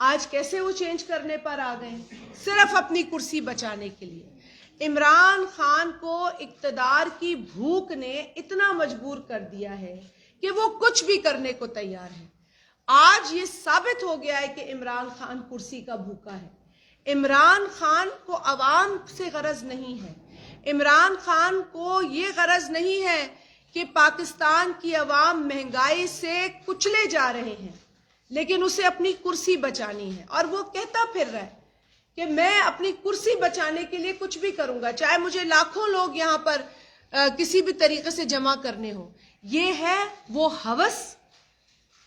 آج کیسے وہ چینج کرنے پر آ گئے؟ صرف اپنی کرسی بچانے کے لیے۔ عمران خان کو اقتدار کی بھوک نے اتنا مجبور کر دیا ہے کہ وہ کچھ بھی کرنے کو تیار ہے۔ آج یہ ثابت ہو گیا ہے کہ عمران خان کرسی کا بھوکا ہے۔ عمران خان کو عوام سے غرض نہیں ہے۔ عمران خان کو یہ غرض نہیں ہے کہ پاکستان کی عوام مہنگائی سے کچلے جا رہے ہیں، لیکن اسے اپنی کرسی بچانی ہے، اور وہ کہتا پھر رہا ہے کہ میں اپنی کرسی بچانے کے لیے کچھ بھی کروں گا، چاہے مجھے لاکھوں لوگ یہاں پر کسی بھی طریقے سے جمع کرنے ہوں۔ یہ ہے وہ ہوس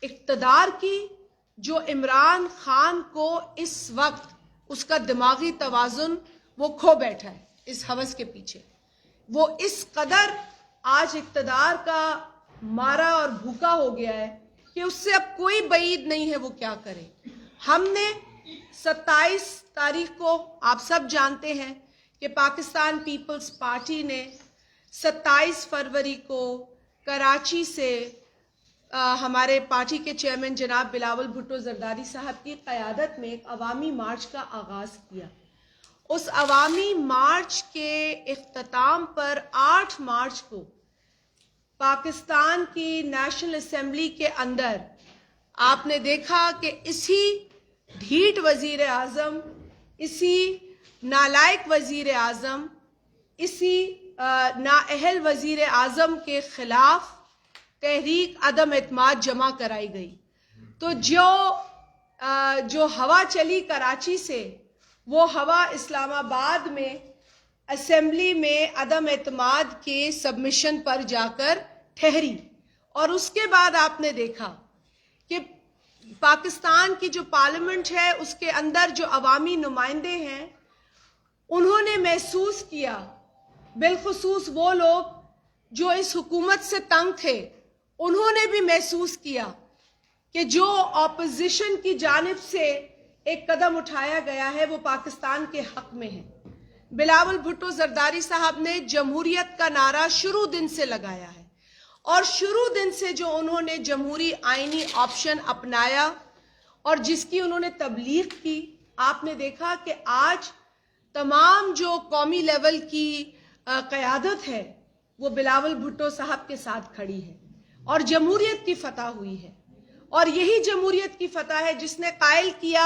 اقتدار کی جو عمران خان کو اس وقت اس کا دماغی توازن وہ کھو بیٹھا ہے اس ہوس کے پیچھے۔ وہ اس قدر آج اقتدار کا مارا اور بھوکا ہو گیا ہے کہ اس سے اب کوئی بعید نہیں ہے وہ کیا کرے۔ ہم نے 27 تاریخ کو، آپ سب جانتے ہیں کہ پاکستان پیپلز پارٹی نے 27 فروری کو کراچی سے ہمارے پارٹی کے چیئرمین جناب بلاول بھٹو زرداری صاحب کی قیادت میں ایک عوامی مارچ کا آغاز کیا۔ اس عوامی مارچ کے اختتام پر 8 مارچ کو پاکستان کی نیشنل اسمبلی کے اندر آپ نے دیکھا کہ اسی ڈھیٹ وزیر اعظم، اسی نالائق وزیر اعظم، اسی نااہل وزیر اعظم کے خلاف تحریک عدم اعتماد جمع کرائی گئی۔ تو جو ہوا چلی کراچی سے، وہ ہوا اسلام آباد میں اسمبلی میں عدم اعتماد کے سبمیشن پر جا کر ٹھہری، اور اس کے بعد آپ نے دیکھا کہ پاکستان کی جو پارلیمنٹ ہے اس کے اندر جو عوامی نمائندے ہیں انہوں نے محسوس کیا، بالخصوص وہ لوگ جو اس حکومت سے تنگ تھے، انہوں نے بھی محسوس کیا کہ جو اپوزیشن کی جانب سے ایک قدم اٹھایا گیا ہے وہ پاکستان کے حق میں ہے۔ بلاول بھٹو زرداری صاحب نے جمہوریت کا نعرہ شروع دن سے لگایا ہے، اور شروع دن سے جو انہوں نے جمہوری آئینی آپشن اپنایا اور جس کی انہوں نے تبلیغ کی، آپ نے دیکھا کہ آج تمام جو قومی لیول کی قیادت ہے وہ بلاول بھٹو صاحب کے ساتھ کھڑی ہے، اور جمہوریت کی فتح ہوئی ہے۔ اور یہی جمہوریت کی فتح ہے جس نے قائل کیا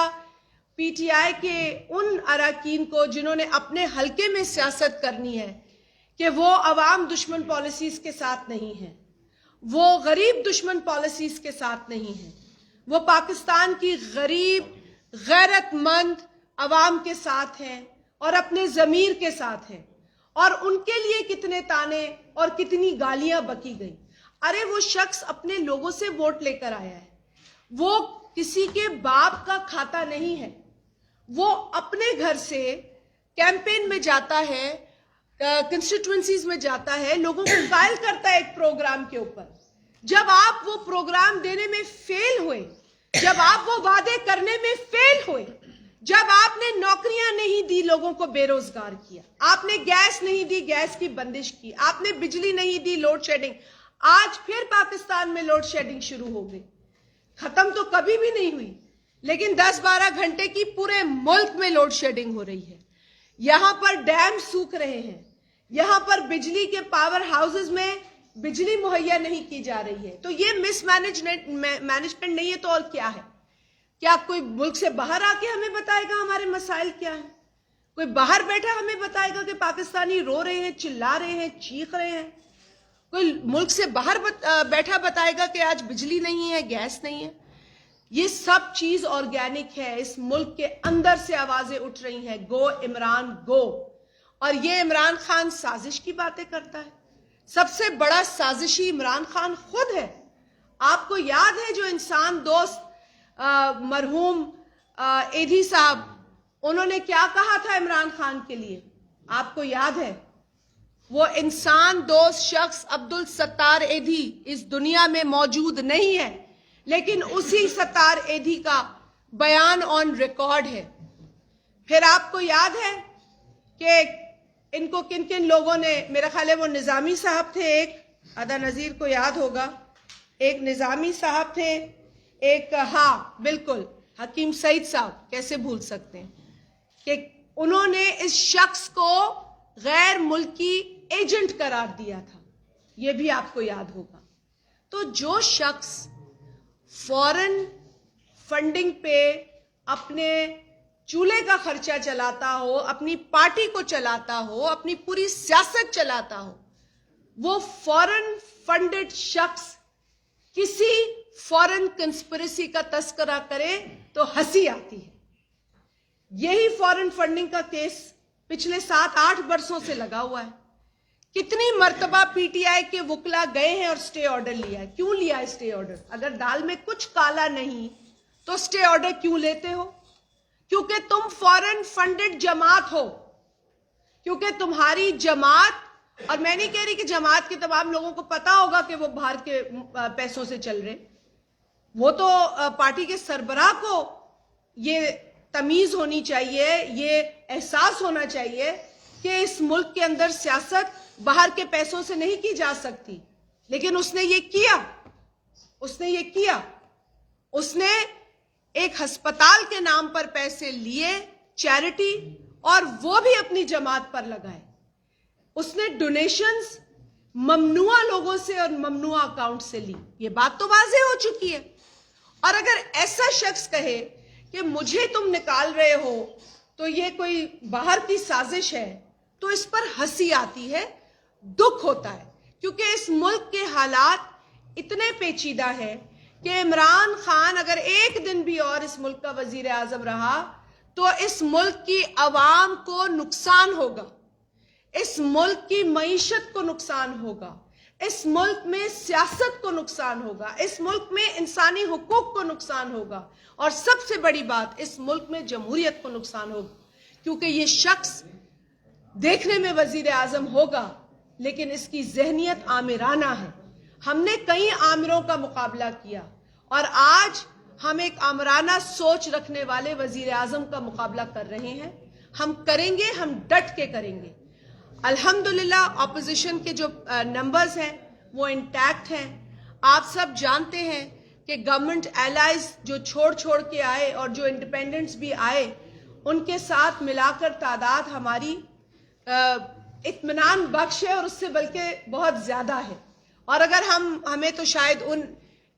پی ٹی آئی کے ان اراکین کو جنہوں نے اپنے حلقے میں سیاست کرنی ہے کہ وہ عوام دشمن پالیسیز کے ساتھ نہیں ہیں، وہ غریب دشمن پالیسیز کے ساتھ نہیں ہیں، وہ پاکستان کی غریب غیرت مند عوام کے ساتھ ہیں اور اپنے ضمیر کے ساتھ ہیں۔ اور ان کے لیے کتنے تانے اور کتنی گالیاں بکی گئی۔ ارے وہ شخص اپنے لوگوں سے ووٹ لے کر آیا ہے، وہ کسی کے باپ کا کھاتا نہیں ہے، وہ اپنے گھر سے کیمپین میں جاتا ہے، کنسٹیٹوئنسیز میں جاتا ہے، لوگوں کو قائل کرتا ہے ایک پروگرام کے اوپر۔ جب آپ وہ پروگرام دینے میں فیل ہوئے، جب آپ وہ وعدے کرنے میں فیل ہوئے، جب آپ نے نوکریاں نہیں دی، لوگوں کو بے روزگار کیا، آپ نے گیس نہیں دی، گیس کی بندش کی، آپ نے بجلی نہیں دی، لوڈ شیڈنگ، آج پھر پاکستان میں لوڈ شیڈنگ شروع ہو گئی۔ ختم تو کبھی بھی نہیں ہوئی، لیکن 10-12 گھنٹے کی پورے ملک میں لوڈ شیڈنگ ہو رہی ہے۔ یہاں پر ڈیم سوکھ رہے ہیں، یہاں پر بجلی کے پاور ہاؤسز میں بجلی مہیا نہیں کی جا رہی ہے۔ تو یہ مس مینجمنٹ نہیں ہے تو اور کیا ہے؟ کیا کوئی ملک سے باہر آ کے ہمیں بتائے گا ہمارے مسائل کیا ہیں؟ کوئی باہر بیٹھا ہمیں بتائے گا کہ پاکستانی رو رہے ہیں، چلا رہے ہیں، چیخ رہے ہیں؟ کوئی ملک سے باہر بیٹھا بتائے گا کہ آج بجلی نہیں ہے، گیس نہیں ہے؟ یہ سب چیز آرگینک ہے۔ اس ملک کے اندر سے آوازیں اٹھ رہی ہیں، گو عمران گو۔ اور یہ عمران خان سازش کی باتیں کرتا ہے۔ سب سے بڑا سازشی عمران خان خود ہے۔ آپ کو یاد ہے جو انسان دوست مرحوم ایدھی صاحب، انہوں نے کیا کہا تھا عمران خان کے لیے؟ آپ کو یاد ہے؟ وہ انسان دوست شخص عبدالستار ایدھی اس دنیا میں موجود نہیں ہے، لیکن اسی ستار ایدھی کا بیان آن ریکارڈ ہے۔ پھر آپ کو یاد ہے کہ ان کو کن کن لوگوں نے، میرا خیال ہے وہ نظامی صاحب تھے، ایک ادا نذیر کو یاد ہوگا، ایک نظامی صاحب تھے، ایک ہاں بالکل حکیم سعید صاحب کیسے بھول سکتے ہیں کہ انہوں نے اس شخص کو غیر ملکی ایجنٹ قرار دیا تھا، یہ بھی آپ کو یاد ہوگا۔ تو جو شخص فورن فنڈنگ پہ اپنے چولہے کا خرچہ چلاتا ہو، اپنی پارٹی کو چلاتا ہو، اپنی پوری سیاست چلاتا ہو، وہ فورن فنڈڈ شخص کسی فورن کنسپریسی کا تذکرہ کرے تو ہنسی آتی ہے۔ یہی فورن فنڈنگ کا کیس پچھلے 7-8 برسوں سے لگا ہوا ہے۔ کتنی مرتبہ پی ٹی آئی کے وکلا گئے ہیں اور سٹے آرڈر لیا ہے۔ کیوں لیا ہے سٹے آرڈر؟ اگر دال میں کچھ کالا نہیں تو سٹے آرڈر کیوں لیتے ہو؟ کیونکہ تم فورن فنڈڈ جماعت ہو، کیونکہ تمہاری جماعت، اور میں نہیں کہہ رہی کہ جماعت کے تمام لوگوں کو پتا ہوگا کہ وہ باہر کے پیسوں سے چل رہے، وہ تو پارٹی کے سربراہ کو یہ تمیز ہونی چاہیے، یہ احساس ہونا چاہیے کہ اس ملک کے اندر سیاست باہر کے پیسوں سے نہیں کی جا سکتی۔ لیکن اس نے یہ کیا، اس نے ایک ہسپتال کے نام پر پیسے لیے، چیریٹی، اور وہ بھی اپنی جماعت پر لگائے۔ اس نے ڈونیشنز ممنوع لوگوں سے اور ممنوع اکاؤنٹ سے لی۔ یہ بات تو واضح ہو چکی ہے۔ اور اگر ایسا شخص کہے کہ مجھے تم نکال رہے ہو تو یہ کوئی باہر کی سازش ہے، تو اس پر ہنسی آتی ہے، دکھ ہوتا ہے، کیونکہ اس ملک کے حالات اتنے پیچیدہ ہیں کہ عمران خان اگر ایک دن بھی اور اس ملک کا وزیر اعظم رہا تو اس ملک کی عوام کو نقصان ہوگا، اس ملک کی معیشت کو نقصان ہوگا، اس ملک میں سیاست کو نقصان ہوگا، اس ملک میں انسانی حقوق کو نقصان ہوگا، اور سب سے بڑی بات، اس ملک میں جمہوریت کو نقصان ہوگا، کیونکہ یہ شخص دیکھنے میں وزیر اعظم ہوگا لیکن اس کی ذہنیت آمرانہ ہے۔ ہم نے کئی آمروں کا مقابلہ کیا اور آج ہم ایک آمرانہ سوچ رکھنے والے وزیر اعظم کا مقابلہ کر رہے ہیں۔ ہم کریں گے، ہم ڈٹ کے کریں گے۔ الحمدللہ اپوزیشن کے جو نمبرز ہیں وہ انٹیکٹ ہیں۔ آپ سب جانتے ہیں کہ گورنمنٹ ایلائز جو چھوڑ کے آئے اور جو انڈیپینڈنٹس بھی آئے، ان کے ساتھ ملا کر تعداد ہماری اطمینان بخش ہے، اور اس سے بلکہ بہت زیادہ ہے۔ اور اگر ہمیں تو شاید ان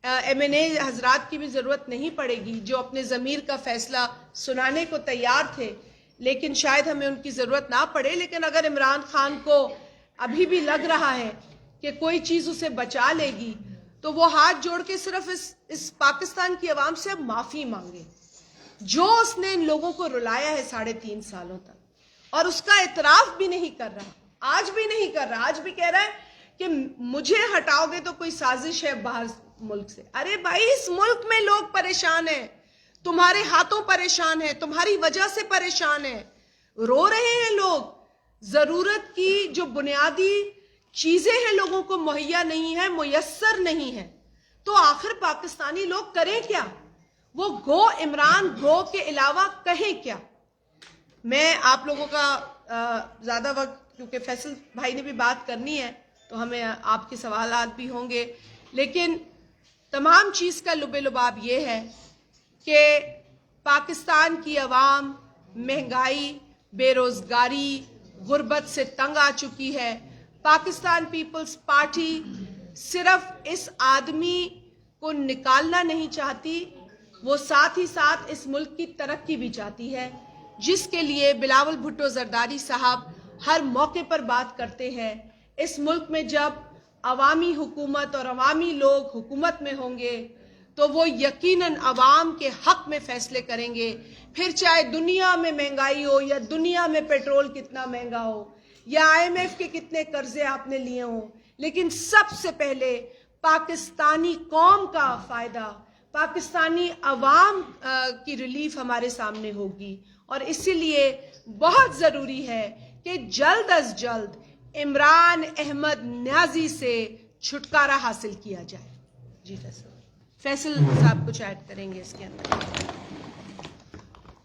ایم این اے حضرات کی بھی ضرورت نہیں پڑے گی جو اپنے ضمیر کا فیصلہ سنانے کو تیار تھے، لیکن شاید ہمیں ان کی ضرورت نہ پڑے۔ لیکن اگر عمران خان کو ابھی بھی لگ رہا ہے کہ کوئی چیز اسے بچا لے گی تو وہ ہاتھ جوڑ کے صرف اس پاکستان کی عوام سے اب معافی مانگے، جو اس نے ان لوگوں کو رلایا ہے 3.5 سالوں تک، اور اس کا اعتراف بھی نہیں کر رہا، آج بھی نہیں کر رہا، آج بھی کہہ رہا ہے کہ مجھے ہٹاؤ گے تو کوئی سازش ہے باہر ملک سے۔ ارے بھائی، اس ملک میں لوگ پریشان ہیں، تمہارے ہاتھوں پریشان ہیں، تمہاری وجہ سے پریشان ہیں، رو رہے ہیں لوگ۔ ضرورت کی جو بنیادی چیزیں ہیں لوگوں کو مہیا نہیں ہیں، میسر نہیں ہیں، تو آخر پاکستانی لوگ کریں کیا؟ وہ گو عمران گو کے علاوہ کہیں کیا؟ میں آپ لوگوں کا زیادہ وقت، کیونکہ فیصل بھائی نے بھی بات کرنی ہے تو ہمیں آپ کے سوالات بھی ہوں گے، لیکن تمام چیز کا لب لباب یہ ہے کہ پاکستان کی عوام مہنگائی، بے روزگاری، غربت سے تنگ آ چکی ہے۔ پاکستان پیپلز پارٹی صرف اس آدمی کو نکالنا نہیں چاہتی، وہ ساتھ ہی ساتھ اس ملک کی ترقی بھی چاہتی ہے، جس کے لیے بلاول بھٹو زرداری صاحب ہر موقع پر بات کرتے ہیں۔ اس ملک میں جب عوامی حکومت اور عوامی لوگ حکومت میں ہوں گے تو وہ یقیناً عوام کے حق میں فیصلے کریں گے، پھر چاہے دنیا میں مہنگائی ہو یا دنیا میں پیٹرول کتنا مہنگا ہو یا IMF کے کتنے قرضے آپ نے لیے ہوں، لیکن سب سے پہلے پاکستانی قوم کا فائدہ، پاکستانی عوام کی ریلیف ہمارے سامنے ہوگی، اور اسی لیے بہت ضروری ہے کہ جلد از جلد عمران احمد نیازی سے چھٹکارا حاصل کیا جائے۔ جی فیصل صاحب کچھ ایڈ کریں گے اس کے اندر۔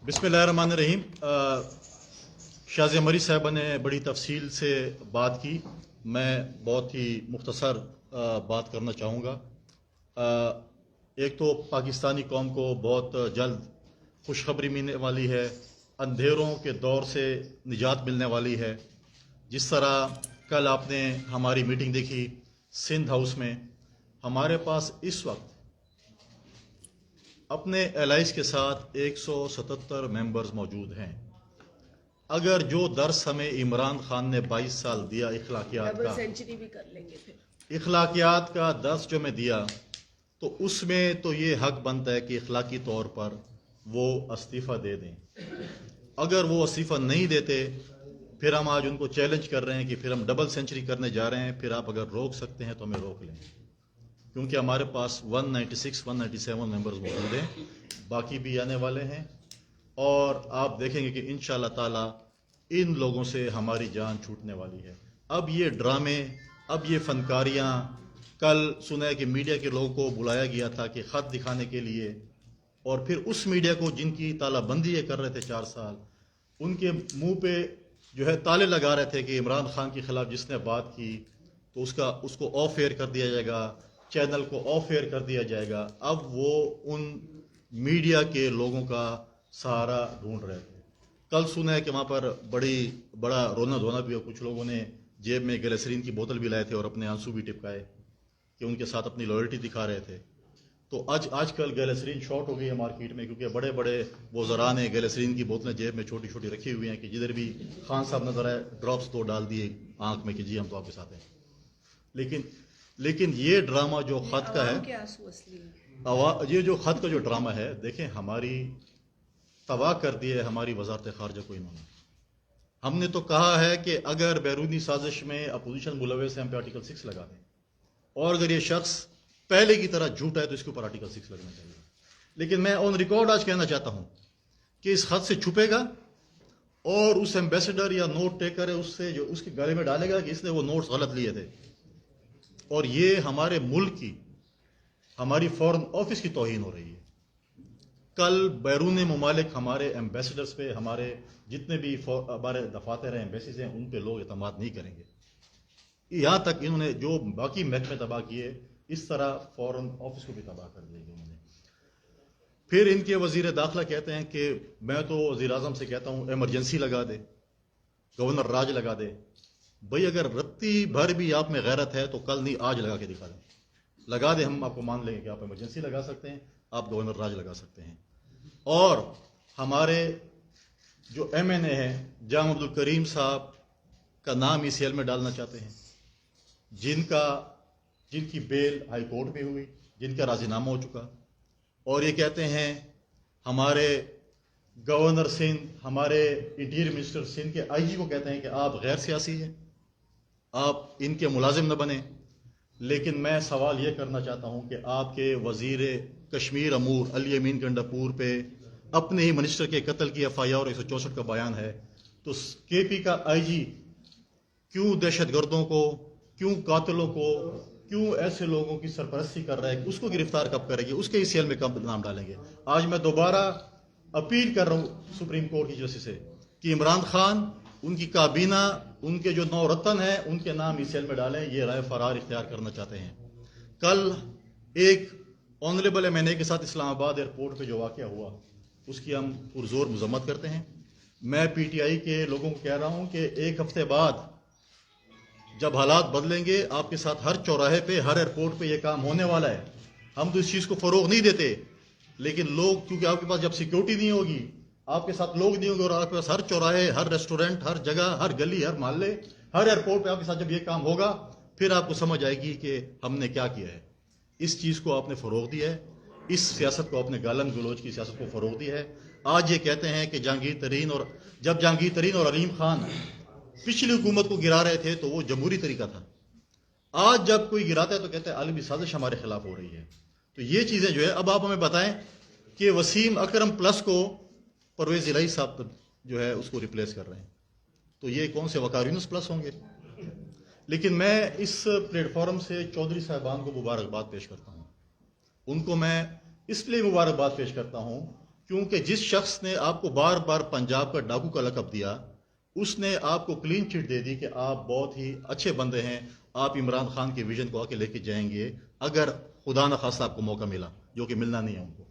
بسم اللہ الرحمن الرحیم۔ شازیہ مری صاحبہ نے بڑی تفصیل سے بات کی، میں بہت ہی مختصر بات کرنا چاہوں گا۔ ایک تو پاکستانی قوم کو بہت جلد خوشخبری ملنے والی ہے، اندھیروں کے دور سے نجات ملنے والی ہے. جس طرح کل آپ نے ہماری میٹنگ دیکھی سندھ ہاؤس میں، ہمارے پاس اس وقت اپنے الائز کے ساتھ 177 ممبرز موجود ہیں. اگر جو درس ہمیں عمران خان نے 22 سال دیا اخلاقیات ڈبل کا، سینچری بھی کر لیں گے پھر. اخلاقیات کا درس جو میں دیا، تو اس میں تو یہ حق بنتا ہے کہ اخلاقی طور پر وہ استعفیٰ دے دیں. اگر وہ استعفیٰ نہیں دیتے، پھر ہم آج ان کو چیلنج کر رہے ہیں کہ پھر ہم ڈبل سینچری کرنے جا رہے ہیں. پھر آپ اگر روک سکتے ہیں تو ہمیں روک لیں، کیونکہ ہمارے پاس 196 197 ممبرز موجود ہیں، باقی بھی آنے والے ہیں. اور آپ دیکھیں گے کہ انشاءاللہ تعالی ان لوگوں سے ہماری جان چھوٹنے والی ہے. اب یہ ڈرامے، اب یہ فنکاریاں، کل سنا ہے کہ میڈیا کے لوگوں کو بلایا گیا تھا کہ خط دکھانے کے لیے، اور پھر اس میڈیا کو جن کی تالہ بندی یہ کر رہے تھے 4 سال، ان کے منہ پہ جو ہے تالے لگا رہے تھے کہ عمران خان کے خلاف جس نے بات کی تو اس کو آف ایئر کر دیا جائے گا، چینل کو آف ایئر کر دیا جائے گا. اب وہ ان میڈیا کے لوگوں کا سہارا ڈھونڈ رہے تھے. کل سنا ہے کہ وہاں پر بڑا رونا دھونا بھی ہو. کچھ لوگوں نے جیب میں گلیسرین کی بوتل بھی لائے تھے اور اپنے آنسو بھی ٹپکائے کہ ان کے ساتھ اپنی لائلٹی دکھا رہے تھے. تو آج کل گلیسرین شارٹ ہو گئی ہے مارکیٹ میں، کیونکہ بڑے بڑے وزراء نے گلیسرین کی بوتلیں جیب میں چھوٹی چھوٹی رکھی ہوئی ہیں کہ جدھر بھی خان صاحب نظر آئے ڈراپس تو ڈال دیے آنکھ میں کہ جی ہم تو آپ کے ساتھ ہیں. لیکن یہ ڈرامہ جو خط کا ہے، یہ جو خط کا جو ڈرامہ ہے، دیکھیں ہماری تباہ کر دی ہے ہماری وزارت خارجہ کو انہوں نے. ہم نے تو کہا ہے کہ اگر بیرونی سازش میں اپوزیشن ملوث ہے ہم پہ آرٹیکل 6 لگا دیں، اور اگر یہ شخص پہلے کی طرح جھوٹا ہے تو اس کے اوپر آرٹیکل 6 لگنا چاہیے. لیکن میں آن ریکارڈ آج کہنا چاہتا ہوں کہ اس خط سے چھپے گا اور اس ایمبیسڈر یا نوٹ ٹیکر ہے اس سے جو اس کے گلے میں ڈالے گا کہ اس نے وہ نوٹس غلط لیے تھے. اور یہ ہمارے ملک کی، ہماری فورن آفس کی توہین ہو رہی ہے. کل بیرون ممالک ہمارے ایمبیسڈرز پہ، ہمارے جتنے بھی ہمارے دفاتر ہیں، ایمبیسیز ہیں، ان پہ لوگ اعتماد نہیں کریں گے. یہاں تک انہوں نے جو باقی محکمے تباہ کیے، اس طرح فورن آفس کو بھی تباہ کر دیا گیا انہوں نے. پھر ان کے وزیر داخلہ کہتے ہیں کہ میں تو وزیر اعظم سے کہتا ہوں ایمرجنسی لگا دے، گورنر راج لگا دے. بھئی اگر رتی بھر بھی آپ میں غیرت ہے تو کل نہیں آج لگا کے دکھا دیں. لگا دیں، ہم آپ کو مان لیں گے کہ آپ ایمرجنسی لگا سکتے ہیں، آپ گورنر راج لگا سکتے ہیں. اور ہمارے جو ایم این اے ہیں جام عبد الکریم صاحب کا نام ای سی ایل میں ڈالنا چاہتے ہیں، جن کی بیل ہائی کورٹ میں ہوئی، جن کا راضی نامہ ہو چکا. اور یہ کہتے ہیں ہمارے گورنر سندھ، ہمارے انٹیریئر منسٹر سندھ کے آئی جی کو کہتے ہیں کہ آپ غیر سیاسی ہیں، آپ ان کے ملازم نہ بنیں. لیکن میں سوال یہ کرنا چاہتا ہوں کہ آپ کے وزیر کشمیر امور علی امین گنڈاپور پہ اپنے ہی منسٹر کے قتل کی ایف آئی آر 164 کا بیان ہے، تو کے پی کا آئی جی کیوں دہشت گردوں کو، کیوں قاتلوں کو، کیوں ایسے لوگوں کی سرپرستی کر رہا ہے؟ اس کو گرفتار کب کرے گی؟ اس کے ای سی ایل میں کب نام ڈالیں گے؟ آج میں دوبارہ اپیل کر رہا ہوں سپریم کورٹ کی جسٹس سے کہ عمران خان، ان کی کابینہ، ان کے جو 9 رتن ہیں، ان کے نام ای سی ایل میں ڈالیں. یہ رائے فرار اختیار کرنا چاہتے ہیں. کل ایک آنریبل ایم این اے کے ساتھ اسلام آباد ایئرپورٹ پہ جو واقعہ ہوا، اس کی ہم پرزور مذمت کرتے ہیں. میں پی ٹی آئی کے لوگوں کو کہہ رہا ہوں کہ 1 ہفتے بعد جب حالات بدلیں گے، آپ کے ساتھ ہر چوراہے پہ، ہر ایئرپورٹ پہ یہ کام ہونے والا ہے. ہم تو اس چیز کو فروغ نہیں دیتے، لیکن لوگ، کیونکہ آپ کے پاس جب سیکیورٹی نہیں ہوگی، آپ کے ساتھ لوگ نہیں ہوں گے، اور آپ کے پاس ہر چوراہے، ہر ریسٹورنٹ، ہر جگہ، ہر گلی، ہر محلے، ہر ایئرپورٹ پہ آپ کے ساتھ جب یہ کام ہوگا، پھر آپ کو سمجھ آئے گی کہ ہم نے کیا کیا ہے. اس چیز کو آپ نے فروغ دیا ہے، اس سیاست کو، اپنے گالم گلوچ کی سیاست کو فروغ دیا ہے. آج یہ کہتے ہیں کہ جہانگیر ترین اور علیم خان پچھلی حکومت کو گرا رہے تھے تو وہ جمہوری طریقہ تھا. آج جب کوئی گراتا ہے تو کہتے ہیں عالمی سازش ہمارے خلاف ہو رہی ہے. تو یہ چیزیں جو ہے، اب آپ ہمیں بتائیں کہ وسیم اکرم پلس کو پرویز الہی صاحب جو ہے اس کو ریپلیس کر رہے ہیں، تو یہ کون سے وقار یونس پلس ہوں گے؟ لیکن میں اس پلیٹ فارم سے چودھری صاحبان کو مبارکباد پیش کرتا ہوں. ان کو میں اس لیے مبارکباد پیش کرتا ہوں کیونکہ جس شخص نے آپ کو بار بار پنجاب کا ڈاکو کا لقب دیا، اس نے آپ کو کلین چٹ دے دی کہ آپ بہت ہی اچھے بندے ہیں، آپ عمران خان کے ویژن کو آ کے لے کے جائیں گے اگر خدا نخواستہ آپ کو موقع ملا، جو کہ ملنا نہیں ہے ان کو.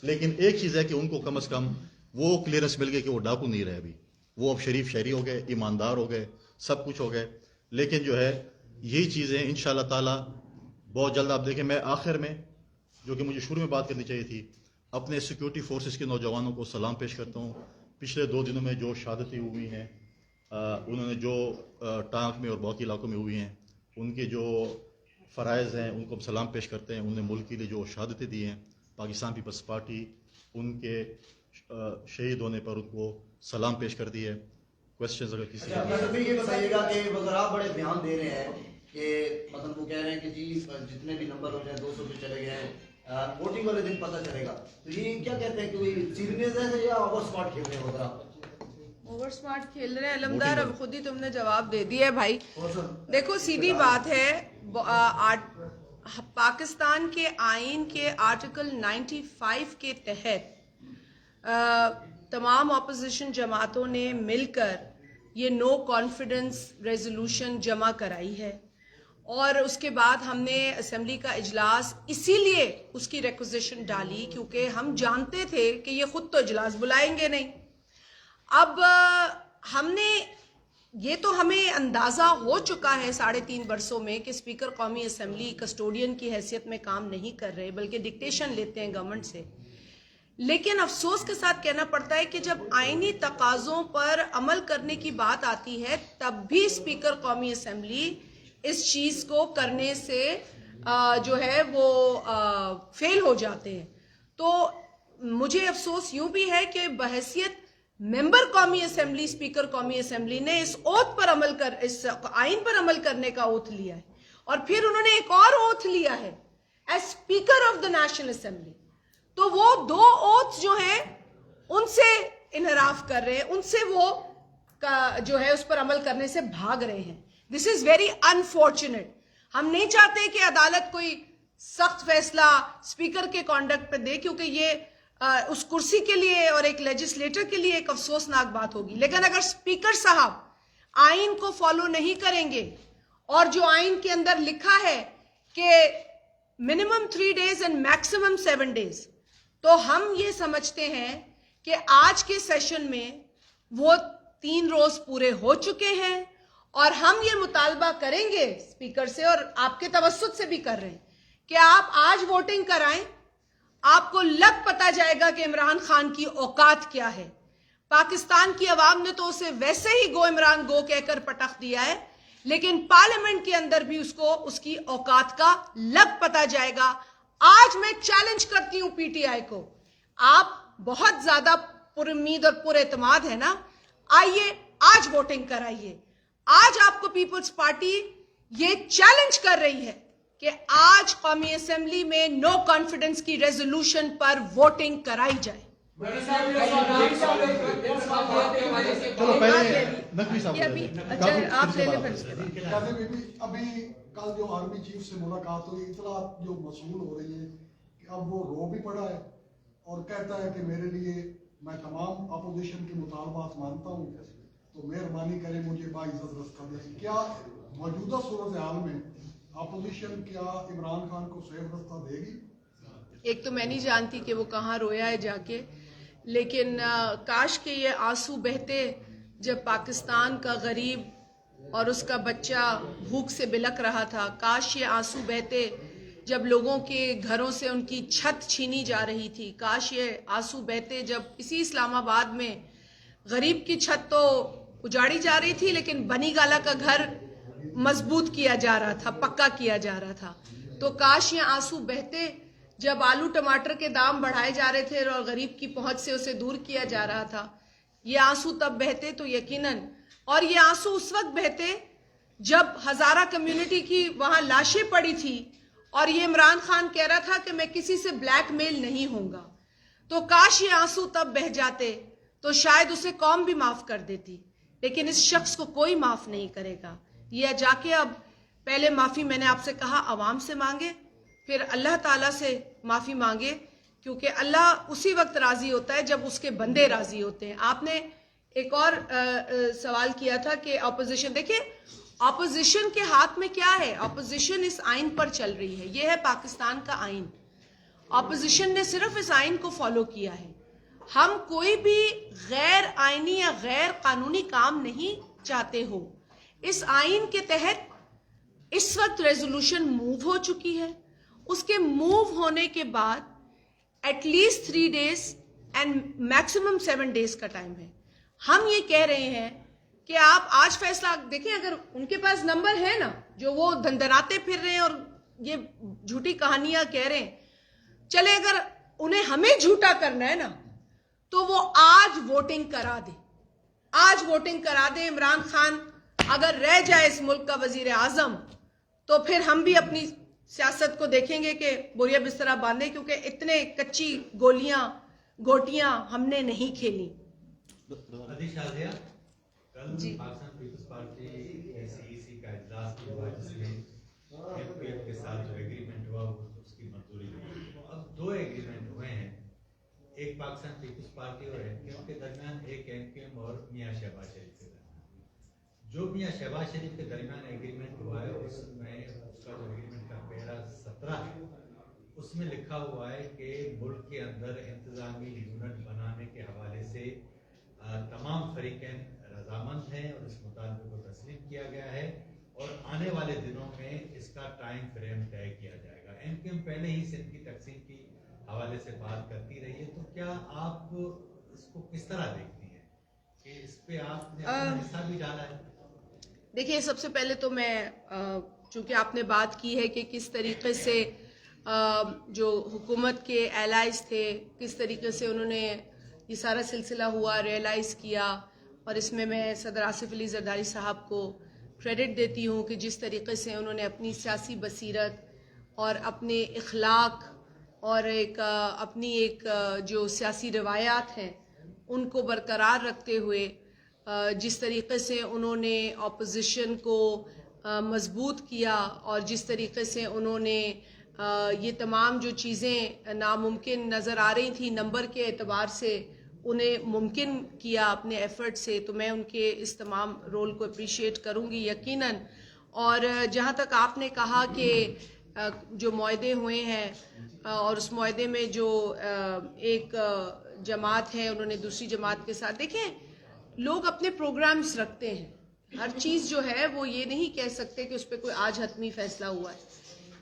لیکن ایک چیز ہے کہ ان کو کم از کم وہ کلیئرنس مل گئی کہ وہ ڈاکو نہیں رہے ابھی، وہ اب شریف شہری ہو گئے، ایماندار ہو گئے، سب کچھ ہو گئے. لیکن جو ہے یہی چیزیں انشاءاللہ تعالی بہت جلد آپ دیکھیں. میں آخر میں جو کہ مجھے شروع میں بات کرنی چاہیے تھی، اپنے سیکیورٹی فورسز کے نوجوانوں کو سلام پیش کرتا ہوں. پچھلے 2 دنوں میں جو شہادتیں ہوئی ہیں، انہوں نے جو ٹانک میں اور باقی علاقوں میں ہوئی ہیں، ان کے جو فرائض ہیں ان کو ہم سلام پیش کرتے ہیں. انہوں نے ملک کے لیے جو شہادتیں دی ہیں، پاکستان پیپلز پارٹی ان کے شہید ہونے پر ان کو سلام پیش کر دی ہے. کوشچنز اگر کسی یہ بتائیے گا کہ وزراء بڑے بیان دے رہے ہیں کہ مطلب وہ کہہ رہے ہیں کہ جی جتنے بھی نمبر ہو جائیں 200 پہ چلے گئے ہیں، ووٹنگ والے دن پتہ چلے گا. تو یہ کیا کہتے ہیں کہ وہ سیریس ہے یا اوور اسمارٹ کھیل رہے ہیں وزراء؟ اوور اسمارٹ کھیل رہے ہیں علمدار. اب خود ہی تم نے جواب دے دیا ہے بھائی. دیکھو سیدھی بات ہے، پاکستان کے آئین کے آرٹیکل 95 کے تحت تمام اپوزیشن جماعتوں نے مل کر یہ نو کانفیڈنس ریزولوشن جمع کرائی ہے، اور اس کے بعد ہم نے اسمبلی کا اجلاس اسی لیے اس کی ریکوزیشن ڈالی کیونکہ ہم جانتے تھے کہ یہ خود تو اجلاس بلائیں گے نہیں. اب ہم نے یہ تو ہمیں اندازہ ہو چکا ہے 3.5 برسوں میں کہ اسپیکر قومی اسمبلی کسٹوڈین کی حیثیت میں کام نہیں کر رہے بلکہ ڈکٹیشن لیتے ہیں گورنمنٹ سے. لیکن افسوس کے ساتھ کہنا پڑتا ہے کہ جب آئینی تقاضوں پر عمل کرنے کی بات آتی ہے تب بھی اسپیکر قومی اسمبلی اس چیز کو کرنے سے جو ہے وہ فیل ہو جاتے ہیں. تو مجھے افسوس یوں بھی ہے کہ بحیثیت ممبر قومی اسمبلی اسپیکر قومی اسمبلی نے اس اوتھ پر اس آئین پر عمل کرنے کا اوتھ لیا ہے، اور پھر انہوں نے ایک اور اوتھ لیا ہے as speaker of the national assembly. تو وہ 2 اوتھ جو ہیں ان سے انحراف کر رہے ہیں، ان سے وہ جو ہے اس پر عمل کرنے سے بھاگ رہے ہیں. دس از ویری انفارچونیٹ. ہم نہیں چاہتے کہ عدالت کوئی سخت فیصلہ اسپیکر کے کانڈکٹ پہ دے، کیونکہ یہ اس کرسی کے لیے اور ایک لیجسلیٹر کے لیے ایک افسوسناک بات ہوگی. لیکن اگر اسپیکر صاحب آئین کو فالو نہیں کریں گے، اور جو آئین کے اندر لکھا ہے کہ minimum 3 days and maximum 7 days، تو ہم یہ سمجھتے ہیں کہ آج کے سیشن میں وہ 3 روز پورے ہو چکے ہیں، اور ہم یہ مطالبہ کریں گے اسپیکر سے، اور آپ کے توسط سے بھی کر رہے ہیں کہ آپ آج ووٹنگ کرائیں. آپ کو لگ پتا جائے گا کہ عمران خان کی اوقات کیا ہے. پاکستان کی عوام نے تو اسے ویسے ہی گو عمران گو کہہ کر پٹخ دیا ہے، لیکن پارلیمنٹ کے اندر بھی اس کی اوقات کا لگ پتا جائے گا. آج میں چیلنج کرتی ہوں پی ٹی آئی کو، آپ بہت زیادہ پر امید اور پر اعتماد ہے نا، آئیے آج ووٹنگ کرائیے. آج آپ کو پیپلز پارٹی یہ چیلنج کر رہی ہے کہ آج قومی اسمبلی میں نو کانفیڈنس کی ریزولوشن پر ووٹنگ کرائی جائے. چلو پہلے نقوی صاحب آپ لے لیں پھر اس کے بعد. ابھی کل جو آرمی چیف سے ملاقات ہوئی، اطلاعات جو موصول ہو رہی ہے کہ اب وہ رو بھی پڑا ہے اور کہتا ہے کہ میرے لیے میں تمام اپوزیشن کے مطالبات مانتا ہوں، تو مہربانی کرے مجھے باعزت رستہ دیں. کیا موجودہ صورتحال میں اپوزیشن کیا عمران خان کو سیف رستہ دے گی؟ ایک تو میں نہیں جانتی کہ وہ کہاں رویا ہے جا کے، لیکن کاش کہ یہ آنسو بہتے جب پاکستان کا غریب اور اس کا بچہ بھوک سے بلک رہا تھا. کاش یہ آنسو بہتے جب لوگوں کے گھروں سے ان کی چھت چھینی جا رہی تھی. کاش یہ آنسو بہتے جب اسی اسلام آباد میں غریب کی چھت تو اجاڑی جا رہی تھی لیکن بنی گالا کا گھر مضبوط کیا جا رہا تھا، پکا کیا جا رہا تھا. تو کاش یہ آنسو بہتے جب آلو ٹماٹر کے دام بڑھائے جا رہے تھے اور غریب کی پہنچ سے اسے دور کیا جا رہا تھا. یہ آنسو تب بہتے تو یقیناً، اور یہ آنسو اس وقت بہتے جب ہزارہ کمیونٹی کی وہاں لاشیں پڑی تھی اور یہ عمران خان کہہ رہا تھا کہ میں کسی سے بلیک میل نہیں ہوں گا. تو کاش یہ آنسو تب بہہ جاتے تو شاید اسے قوم بھی معاف کر دیتی، لیکن اس شخص کو کوئی معاف نہیں کرے گا. یہ جا کے اب پہلے معافی میں نے آپ سے کہا عوام سے مانگے، پھر اللہ تعالیٰ سے معافی مانگے، کیونکہ اللہ اسی وقت راضی ہوتا ہے جب اس کے بندے راضی ہوتے ہیں. آپ نے ایک اور سوال کیا تھا کہ اپوزیشن، دیکھیں اپوزیشن کے ہاتھ میں کیا ہے؟ اپوزیشن اس آئین پر چل رہی ہے، یہ ہے پاکستان کا آئین، اپوزیشن نے صرف اس آئین کو فالو کیا ہے. ہم کوئی بھی غیر آئینی یا غیر قانونی کام نہیں چاہتے ہو. اس آئین کے تحت اس وقت ریزولوشن موو ہو چکی ہے. اس کے موو ہونے کے بعد at least 3 days and maximum 7 days کا ٹائم ہے. ہم یہ کہہ رہے ہیں کہ آپ آج فیصلہ دیکھیں. اگر ان کے پاس نمبر ہے نا جو وہ دندناتے پھر رہے ہیں اور یہ جھوٹی کہانیاں کہہ رہے ہیں, چلے اگر انہیں ہمیں جھوٹا کرنا ہے نا تو وہ آج ووٹنگ کرا دے. آج ووٹنگ کرا دے. عمران خان اگر رہ جائے اس ملک کا وزیر اعظم تو پھر ہم بھی اپنی سیاست کو دیکھیں گے کہ بوریا بسترا باندھے, کیونکہ اتنے کچی گوٹیاں ہم نے نہیں کھیلی. شازیہ کل پاکستان پیپلز پارٹی CEC کا اجلاس ہوا جس میں FPF کے ساتھ جو ایگریمنٹ ہوا اس کی منظوری ہوئی. اب 2 ایگریمنٹ ہوئے ہیں, ایک پاکستان پیپلز پارٹی اور MKM کے درمیان, ایک MKM اور میاں شہباز شریف کے درمیان. جو میاں شہباز شریف کے درمیان ایگریمنٹ ہوا ہے اس میں اس کا جو ایگریمنٹ کا پیرا 17 ہے اس میں لکھا ہوا ہے کہ ملک کے اندر انتظامی یونٹ بنانے کے حوالے سے تمام فریقین رضامند ہیں اور اس مطالبے کو تسلیم کیا گیا ہے اور آنے والے دنوں میں اس کا ٹائم فریم طے کیا جائے گا. MKM پہلے ہی سندھ کی تقسیم کی حوالے سے بات کرتی رہی ہے, تو کیا آپ اس کو کس طرح دیکھتی ہیں کہ اس پہ آپ نے اپنا حصہ بھی ڈالا ہے؟ دیکھیے, سب سے پہلے تو میں چونکہ آپ نے بات کی ہے کہ کس طریقے سے جو حکومت کے ایلائز تھے کس طریقے سے انہوں نے یہ سارا سلسلہ ہوا ریئلائز کیا, اور اس میں میں صدر آصف علی زرداری صاحب کو کریڈٹ دیتی ہوں کہ جس طریقے سے انہوں نے اپنی سیاسی بصیرت اور اپنے اخلاق اور اپنی جو سیاسی روایات ہیں ان کو برقرار رکھتے ہوئے جس طریقے سے انہوں نے اپوزیشن کو مضبوط کیا اور جس طریقے سے انہوں نے یہ تمام جو چیزیں ناممکن نظر آ رہی تھیں نمبر کے اعتبار سے انہیں ممکن کیا اپنے ایفرٹ سے, تو میں ان کے اس تمام رول کو اپریشیٹ کروں گی یقیناً. اور جہاں تک آپ نے کہا کہ جو معاہدے ہوئے ہیں اور اس معاہدے میں جو ایک جماعت ہے انہوں نے دوسری جماعت کے ساتھ, دیکھیں لوگ اپنے پروگرامز رکھتے ہیں, ہر چیز جو ہے وہ یہ نہیں کہہ سکتے کہ اس پہ کوئی آج حتمی فیصلہ ہوا ہے.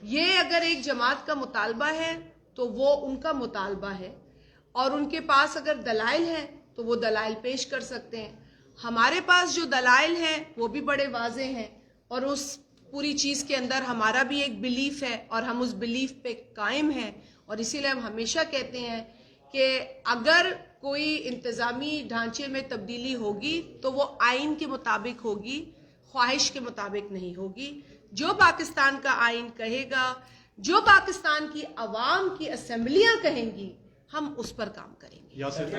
یہ اگر ایک جماعت کا مطالبہ ہے تو وہ ان کا مطالبہ ہے اور ان کے پاس اگر دلائل ہیں تو وہ دلائل پیش کر سکتے ہیں. ہمارے پاس جو دلائل ہیں وہ بھی بڑے واضح ہیں اور اس پوری چیز کے اندر ہمارا بھی ایک بلیف ہے اور ہم اس بلیف پہ قائم ہیں, اور اسی لیے ہم ہمیشہ کہتے ہیں کہ اگر کوئی انتظامی ڈھانچے میں تبدیلی ہوگی تو وہ آئین کے مطابق ہوگی, خواہش کے مطابق نہیں ہوگی. جو پاکستان کا آئین کہے گا, جو پاکستان کی عوام کی اسمبلیاں کہیں گی, ہم اس پر کام کریں گے. یاسر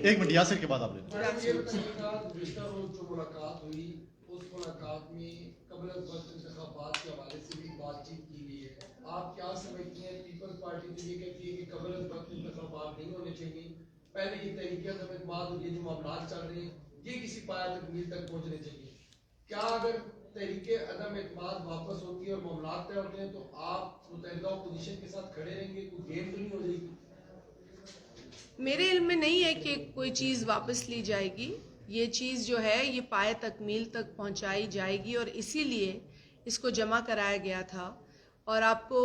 ایک منٹ, یاسر کے بعد آپ لیں. گزشتہ روز جو ملاقات ہوئی اس ملاقات میں قبل از وقت انتخابات کے حوالے سے بھی بات چیت کی گئی ہے. آپ کیا سمجھتی ہیں؟ پیپلز پارٹی تو یہ کہتی ہے کہ قبل از وقت انتخابات نہیں ہونے چاہیے, پہلے یہ تحریک عدم اعتماد اور یہ جو معاملات چل رہے ہیں یہ کسی پایہ تکمیل تک پہنچنے چاہیے. کیا اگر تحریک عدم اعتماد واپس ہوتی ہے اور معاملات طے ہوتے ہیں تو آپ متحدہ اپوزیشن کے ساتھ کھڑے رہیں گے؟ کوئی گیم تو نہیں ہو جائے گی؟ میرے علم میں نہیں ہے کہ کوئی چیز واپس لی جائے گی. یہ چیز جو ہے یہ پایہ تکمیل تک پہنچائی جائے گی اور اسی لیے اس کو جمع کرایا گیا تھا. اور آپ کو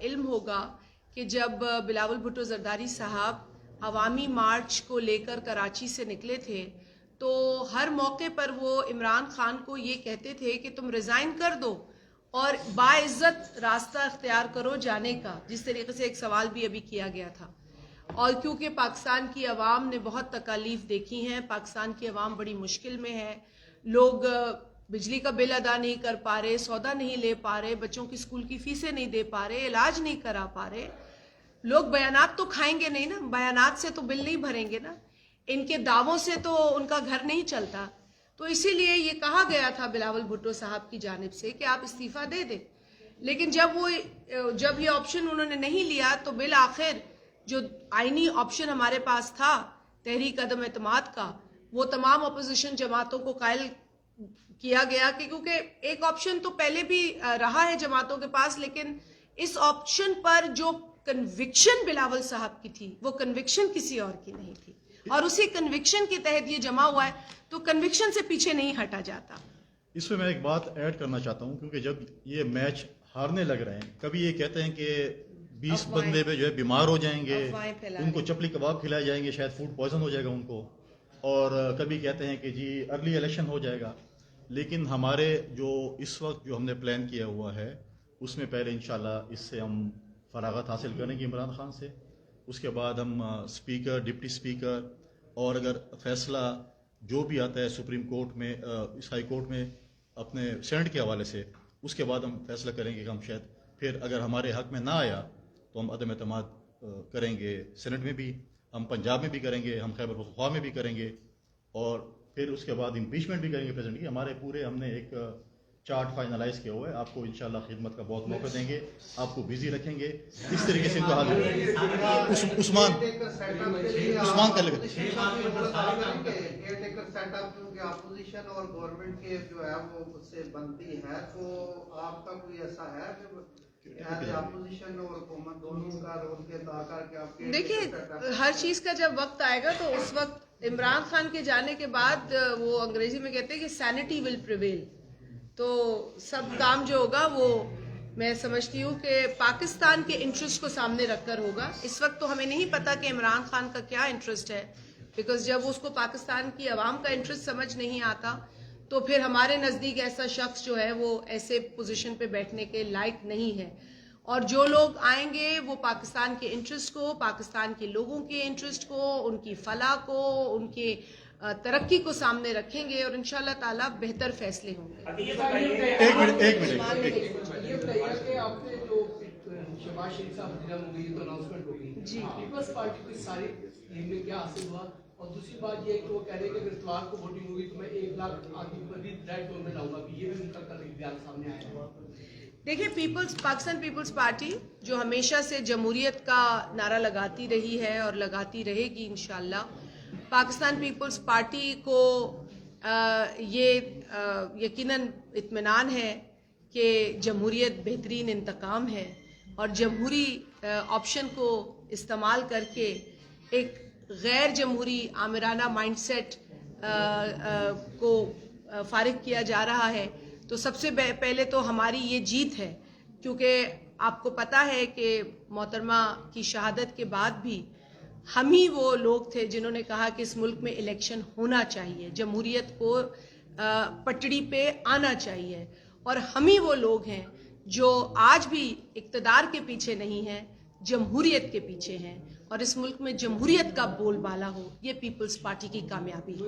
علم ہوگا کہ جب بلاول بھٹو زرداری صاحب عوامی مارچ کو لے کر کراچی سے نکلے تھے تو ہر موقع پر وہ عمران خان کو یہ کہتے تھے کہ تم ریزائن کر دو اور باعزت راستہ اختیار کرو جانے کا, جس طریقے سے ایک سوال بھی ابھی کیا گیا تھا. اور کیونکہ پاکستان کی عوام نے بہت تکالیف دیکھی ہیں, پاکستان کی عوام بڑی مشکل میں ہے, لوگ بجلی کا بل ادا نہیں کر پا رہے, سودا نہیں لے پا رہے, بچوں کی اسکول کی فیسیں نہیں دے پا رہے, علاج نہیں کرا پا رہے. لوگ بیانات تو کھائیں گے نہیں نا, بیانات سے تو بل نہیں بھریں گے نا, ان کے دعووں سے تو ان کا گھر نہیں چلتا. تو اسی لیے یہ کہا گیا تھا بلاول بھٹو صاحب کی جانب سے کہ آپ استعفیٰ دے دیں. لیکن جب یہ آپشن انہوں نے نہیں لیا تو بالآخر جو آئینی آپشن ہمارے پاس تھا تحریک عدم اعتماد کا, وہ تمام اپوزیشن جماعتوں کو قائل کیا گیا کہ کیونکہ ایک آپشن تو پہلے بھی رہا ہے جماعتوں کے پاس, لیکن اس آپشن پر جو کنوکشن بلاول صاحب کی تھی، وہ کنوکشن کسی اور کی نہیں تھی، اور اسی کنوکشن کے تحت یہ جمع ہوا ہے، تو کنوکشن سے پیچھے نہیں ہٹا جاتا. اس میں ایک بات ایڈ کرنا چاہتا ہوں، کیونکہ جب یہ میچ ہارنے لگ رہے ہیں، کبھی یہ کہتے ہیں کہ 20 بندے پہ جو ہے بیمار ہو جائیں گے، ان کو چپلی کباب کھلائے جائیں گے، شاید فوڈ پوائزن ہو جائے گا ان کو، اور کبھی کہتے ہیں کہ جی ارلی الیکشن ہو جائے گا. لیکن ہمارے جو اس وقت جو ہم نے پلان کیا ہوا ہے، اس میں پہلے انشاءاللہ اس سے ہم فراغت حاصل کریں گے عمران خان سے. اس کے بعد ہم اسپیکر، ڈپٹی اسپیکر، اور اگر فیصلہ جو بھی آتا ہے سپریم کورٹ میں، اس ہائی کورٹ میں اپنے سینٹ کے حوالے سے، اس کے بعد ہم فیصلہ کریں گے کہ ہم شاید پھر اگر ہمارے حق میں نہ آیا تو ہم عدم اعتماد کریں گے. سینٹ میں بھی ہم، پنجاب میں بھی کریں گے، ہم خیبر پختونخوا میں بھی کریں گے، اور پھر اس کے بعد امپیچمنٹ بھی کریں گے پریزیڈنٹ کی. ہمارے پورے ہم نے ایک چارٹ فائنلائز کیا ہوا ہے. آپ کو انشاءاللہ خدمت کا بہت موقع دیں گے، آپ کو بزی رکھیں گے، اس طریقے سے ان کو حل ہوگا. عثمان کر لگا اپوزیشن اور گورنمنٹ کے جو ہے وہ اس سے بنتی ہے، تو آپ کا کوئی ایسا ہے کہ اپوزیشن اور حکومت دونوں کا رول کے ادا کر کے آپ کے دیکھیے ہر چیز کا جب وقت آئے گا تو اس وقت عمران خان کے جانے کے بعد وہ انگریزی میں کہتے ہیں کہ سینٹی ول پریویل، تو سب کام جو ہوگا وہ میں سمجھتی ہوں کہ پاکستان کے انٹرسٹ کو سامنے رکھ کر ہوگا. اس وقت تو ہمیں نہیں پتا کہ عمران خان کا کیا انٹرسٹ ہے، بیکاز جب اس کو پاکستان کی عوام کا انٹرسٹ سمجھ نہیں آتا تو پھر ہمارے نزدیک ایسا شخص جو ہے وہ ایسے پوزیشن پہ بیٹھنے کے لائق نہیں ہے. اور جو لوگ آئیں گے وہ پاکستان کے انٹرسٹ کو، پاکستان کے لوگوں کے انٹرسٹ کو، ان کی فلاح کو، ان کے ترقی کو سامنے رکھیں گے، اور انشاءاللہ تعالیٰ بہتر فیصلے ہوں گے. ایک منٹ یہ بتائیے کہ آپ نے جو شہباز شریف صاحب ضلع میں ہوئی تو اناؤنسمنٹ ہو گئی جی، پیپلز پارٹی کی ساری ٹیم میں کیا حاصل ہوا، اور دوسری بات یہ ہے کہ وہ کہہ رہے ہیں کہ اگر اتوار کو ووٹنگ ہوگی تو میں 1 لاکھ آدمی پر بھی ریڈ زون میں لاؤں گا، کہ یہ بھی ان کا کل ایک بیان سامنے آیا ہے. دیکھیں پاکستان پیپلز پارٹی جو ہمیشہ سے جمہوریت کا نعرہ لگاتی رہی ہے اور لگاتی رہے گی انشاءاللہ، پاکستان پیپلز پارٹی کو یہ یقیناً اطمینان ہے کہ جمہوریت بہترین انتقام ہے، اور جمہوری آپشن کو استعمال کر کے ایک غیر جمہوری آمرانہ مائنڈ سیٹ کو فارغ کیا جا رہا ہے. تو سب سے پہلے تو ہماری یہ جیت ہے، کیونکہ آپ کو پتہ ہے کہ محترمہ کی شہادت کے بعد بھی ہم ہی وہ لوگ تھے جنہوں نے کہا کہ اس ملک میں الیکشن ہونا چاہیے، جمہوریت کو پٹڑی پہ آنا چاہیے، اور ہم ہی وہ لوگ ہیں جو آج بھی اقتدار کے پیچھے نہیں ہیں، جمہوریت کے پیچھے ہیں، اور اس ملک میں جمہوریت کا بول بالا ہو، یہ پیپلز پارٹی کی کامیابی ہے.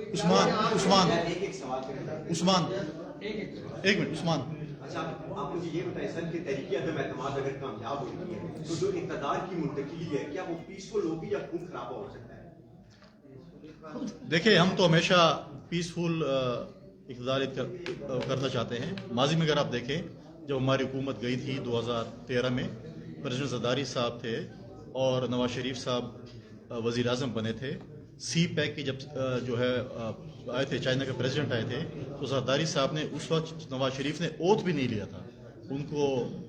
ایک منٹ عثمان. اچھا آپ مجھے یہ بتائیں سر کہ تحریک عدم اعتماد اگر کامیاب ہوتی ہے تو جو اقتدار کی منتقلی ہے کیا وہ پیسفل ہوگی یا خون خرابہ ہو سکتا ہے؟ دیکھیں ہم تو ہمیشہ پیسفل اقتدار کرنا چاہتے ہیں. ماضی میں اگر آپ دیکھیں جب ہماری حکومت گئی تھی 2013 میں، پریزیڈنٹ زرداری صاحب تھے اور نواز شریف صاحب وزیر اعظم بنے تھے. سی پیک کی جب جو ہے آئے تھے، چائنا کے پریزیڈنٹ آئے تھے، تو زرداری صاحب نے اس وقت نواز شریف نے اوتھ بھی نہیں لیا تھا، ان کو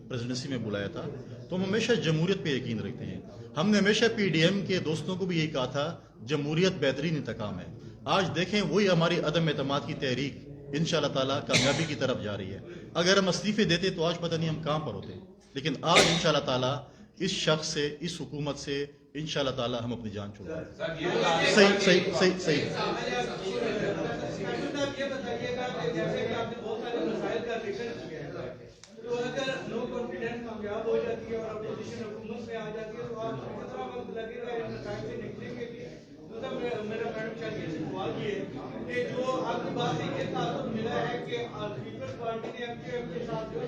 پریزیڈنسی میں بلایا تھا. تو ہم ہمیشہ جمہوریت پہ یقین رکھتے ہیں. ہم نے ہمیشہ پی ڈی ایم کے دوستوں کو بھی یہی کہا تھا جمہوریت بہترین انتقام ہے. آج دیکھیں وہی ہماری عدم اعتماد کی تحریک انشاءاللہ تعالیٰ کامیابی کی طرف جا رہی ہے. اگر ہم استعفے دیتے تو آج پتہ نہیں ہم کہاں پر ہوتے، لیکن آج انشاءاللہ تعالیٰ اس شخص سے، اس حکومت سے انشاءاللہ تعالیٰ ہم اپنی جان چھوڑیں. صحیح. یہ بتائیے گا کہ جیسے کہ آپ نے بہت سارے مسائل کا ذکر کیا ہے، تو اگر نو کانفیڈنس کامیاب ہو جاتی ہے اور اپوزیشن حکومت میں آ جاتی ہے تو آپ کو کتنا وقت لگے گا ان مسائل سے نکلنے کے لیے؟ مطلب میرا میڈم شاید یہ سوال یہ ہے کہ جو آپ کی بات سے یہ تعلق ملا ہے کہ پیپلز پارٹی نے ایم کیو ایم کے ساتھ جو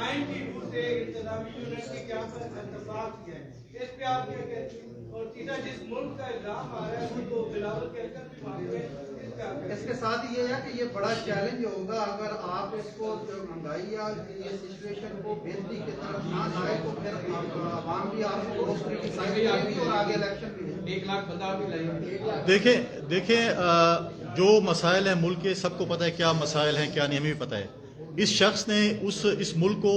آئین کی روح سے انتظامی یونٹ کے قیام پر اتفاق کیا ہے، اس پہ آپ کیا کہتے ہیں؟ اور تیسرا جس ملک کا الزام آ رہا ہے وہ تو بلاول کیلکر بھی مانگ رہے ہیں، اس کے ساتھ یہ ہے کہ یہ بڑا چیلنج ہوگا اگر آپ اس کو جو مہنگائی یا یہ سچویشن کو بہتری کی طرف نہ لائے تو پھر عوام بھی آپ کو گروسری کی سائڈ کرے گی اور آگے الیکشن بھی ہے. 1 لاکھ بندہ بھی لائیں. دیکھیں جو مسائل ہیں ملک کے سب کو پتہ ہے کیا مسائل ہیں کیا نہیں، ہمیں بھی پتہ ہے. اس شخص نے اس ملک کو